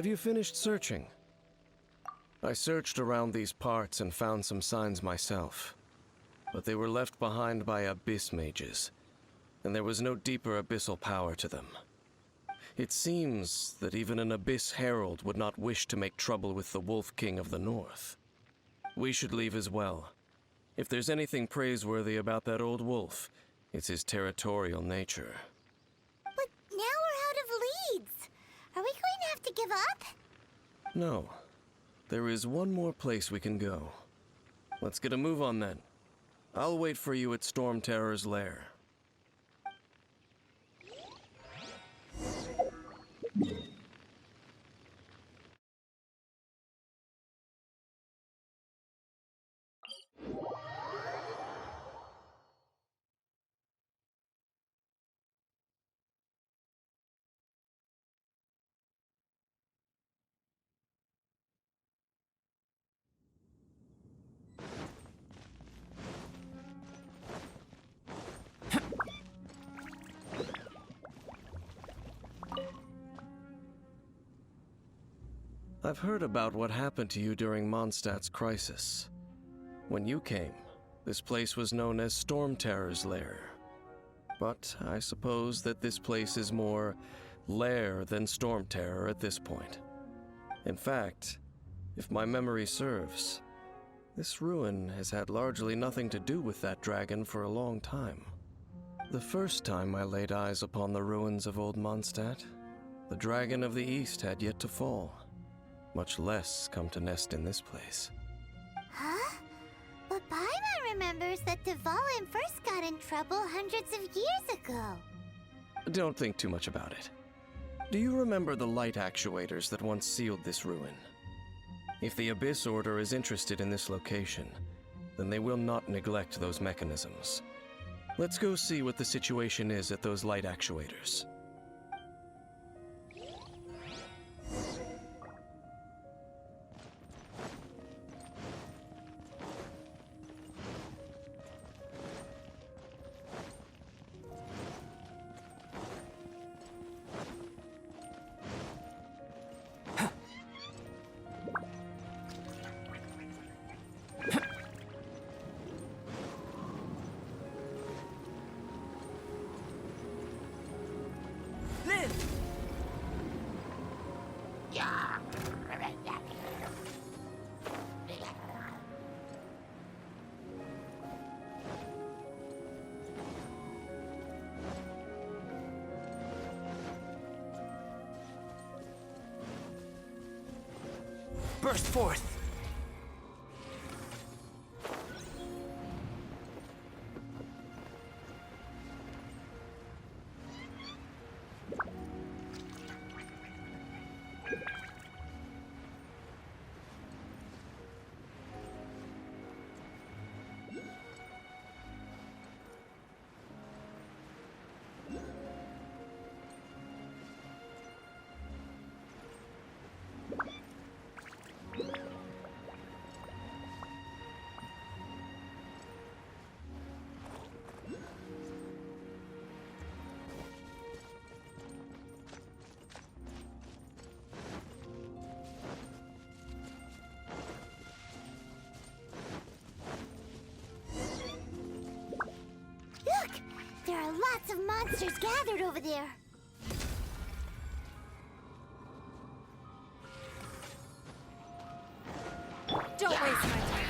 Have you finished searching? I searched around these parts and found some signs myself, but they were left behind by abyss mages, and there was no deeper abyssal power to them. It seems that even an abyss herald would not wish to make trouble with the Wolf King of the North. We should leave as well. If there's anything praiseworthy about that old wolf, it's his territorial nature. But now we're out of leads. Are we going to have to give up? No. There is one more place we can go. Let's get a move on then. I'll wait for you at Storm Terror's lair. I've heard about what happened to you during Mondstadt's crisis. When you came, this place was known as Storm Terror's lair. But I suppose that this place is more lair than Storm Terror at this point. In fact, if my memory serves, this ruin has had largely nothing to do with that dragon for a long time. The first time I laid eyes upon the ruins of old Mondstadt, the dragon of the East had yet to fall, much less come to nest in this place. Huh? But Paimon remembers that Dvalin first got in trouble hundreds of years ago. Don't think too much about it. Do you remember the light actuators that once sealed this ruin? If the Abyss Order is interested in this location, then they will not neglect those mechanisms. Let's go see what the situation is at those light actuators. Burst forth! Look! There are lots of monsters gathered over there. Don't waste my time.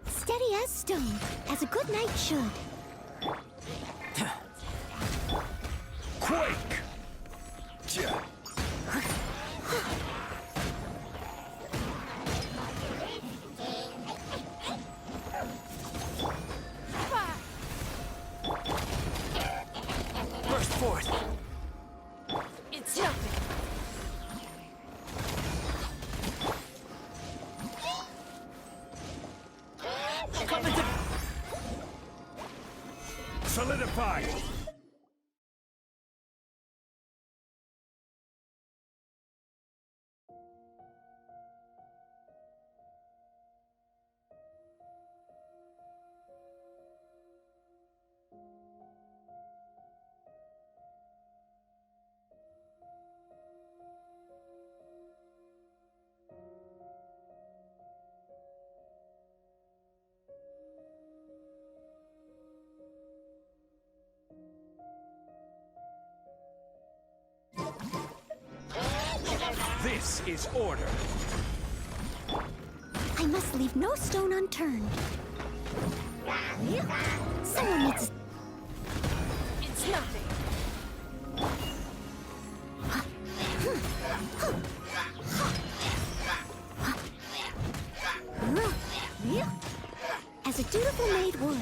Steady as stone, as a good knight should. Quake! Burst forth! It's nothing. Come into... Solidify! This is order. I must leave no stone unturned. Someone needs... It's nothing. As a dutiful maid would.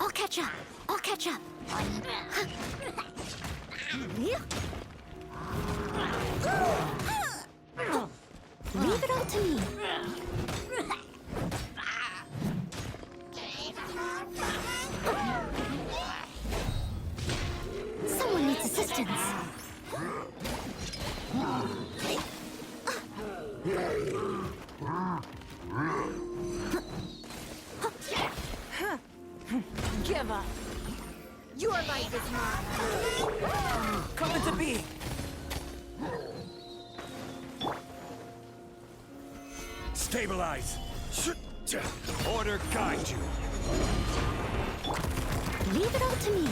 I'll catch up. I'll catch up. Leave it all to me. Someone needs assistance. Give up. Your life is mine. Coming to be. Stabilize. Order guide you. Leave it all to me.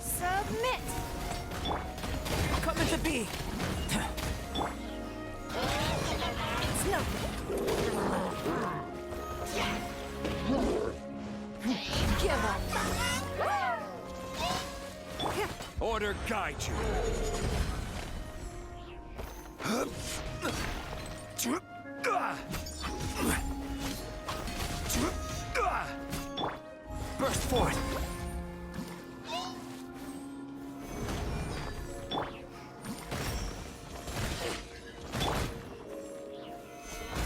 Submit. Coming to be. It's nothing. Give up. Order guide you. Burst forth.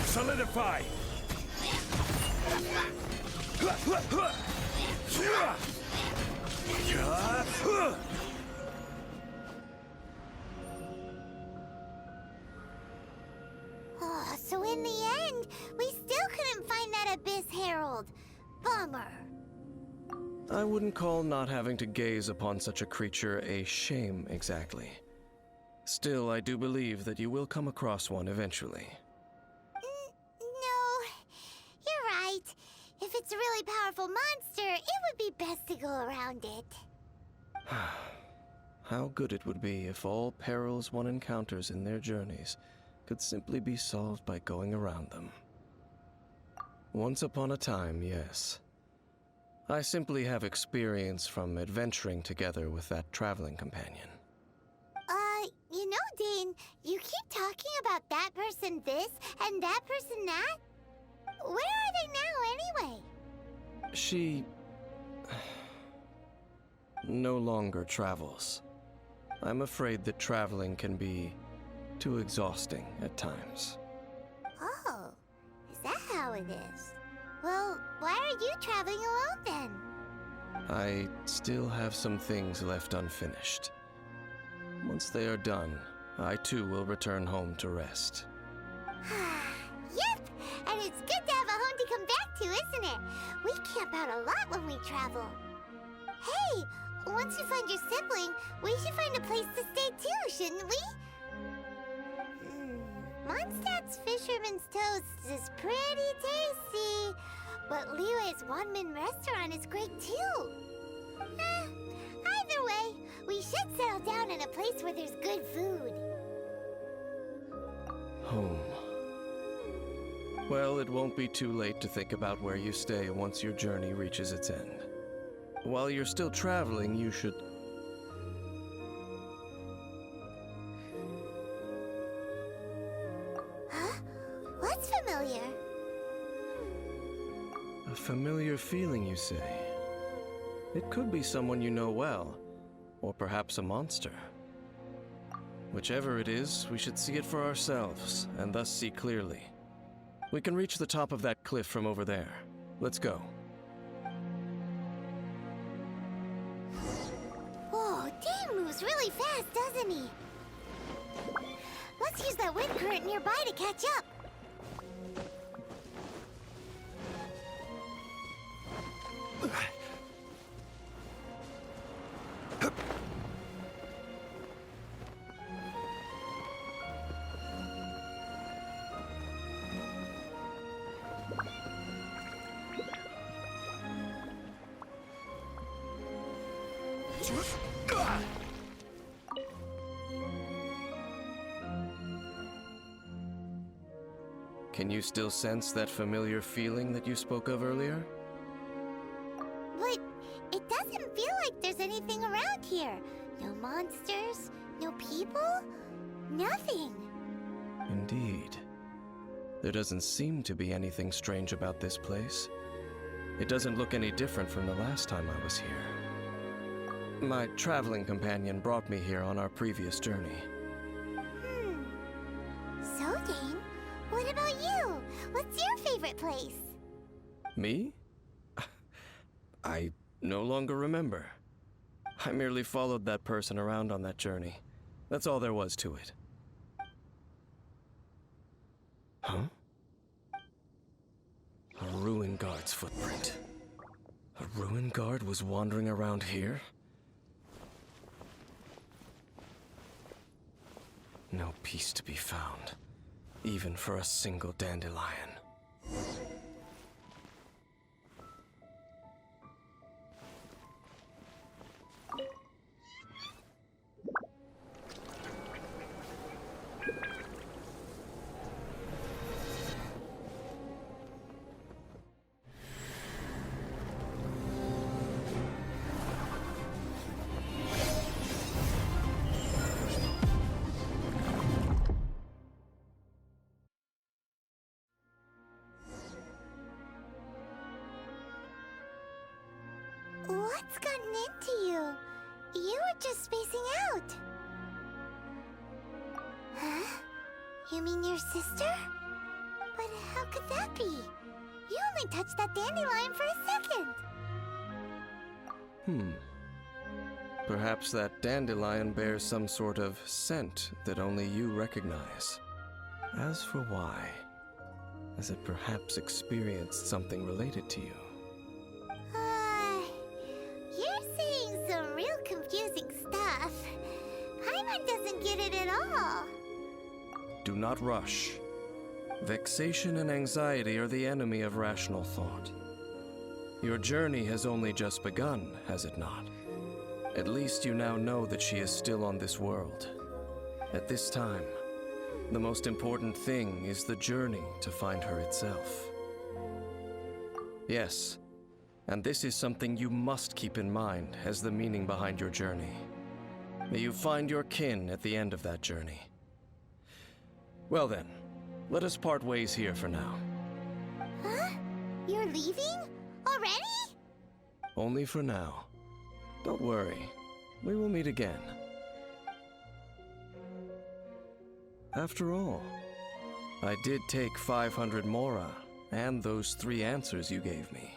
Solidify. Oh, so in the end, we still couldn't find that Abyss Herald. Bummer. I wouldn't call not having to gaze upon such a creature a shame exactly. Still, I do believe that you will come across one eventually. No, you're right. If it's a really powerful monster, it would be best to go around it. How good it would be if all perils one encounters in their journeys could simply be solved by going around them. Once upon a time, yes. I simply have experience from adventuring together with that traveling companion. You know, Dane, you keep talking about that person this and that person that. Where are they now, anyway? She no longer travels. I'm afraid that traveling can be too exhausting at times. Oh, is that how it is? Well, why are you traveling alone then? I still have some things left unfinished. Once they are done, I too will return home to rest. Yep, and it's good to have a home to come back to, isn't it? We camp out a lot when we travel. Hey, once you find your sibling, we should find a place to stay too, shouldn't we? Mondstadt's Fisherman's Toast is pretty tasty, but Liyue's one-man restaurant is great too. Either way, we should settle down in a place where there's good food. Home. Well, it won't be too late to think about where you stay once your journey reaches its end. While you're still traveling, you should... Huh? What's familiar? A familiar feeling, you say? It could be someone you know well, or perhaps a monster. Whichever it is, we should see it for ourselves, and thus see clearly. We can reach the top of that cliff from over there. Let's go. Whoa, Dane moves really fast, doesn't he? Let's Let's use that wind current nearby to catch up. Can you still sense that familiar feeling that you spoke of earlier? But it doesn't feel like there's anything around here. No monsters, no people, nothing. Indeed. There doesn't seem to be anything strange about this place. It doesn't look any different from the last time I was here. My traveling companion brought me here on our previous journey. So, Dane, what about you? What's your favorite place? Me? I no longer remember. I merely followed that person around on that journey. That's all there was to it. Huh? A ruin guard's footprint. A ruin guard was wandering around here? No peace to be found, even for a single dandelion. What's gotten into you? You were just spacing out. Huh? You mean your sister? But how could that be? You only touched that dandelion for a second. Perhaps that dandelion bears some sort of scent that only you recognize. As for why, has it perhaps experienced something related to you? You're saying some real confusing stuff. Paimon doesn't get it at all. Do not rush. Vexation and anxiety are the enemy of rational thought. Your journey has only just begun, has it not? At least you now know that she is still on this world. At this time, the most important thing is the journey to find her itself. Yes, and this is something you must keep in mind as the meaning behind your journey. May you find your kin at the end of that journey. Well then, let us part ways here for now. Huh? You're leaving? Already? Only for now. Don't worry, we will meet again. After all, I did take 500 mora and those 3 answers you gave me.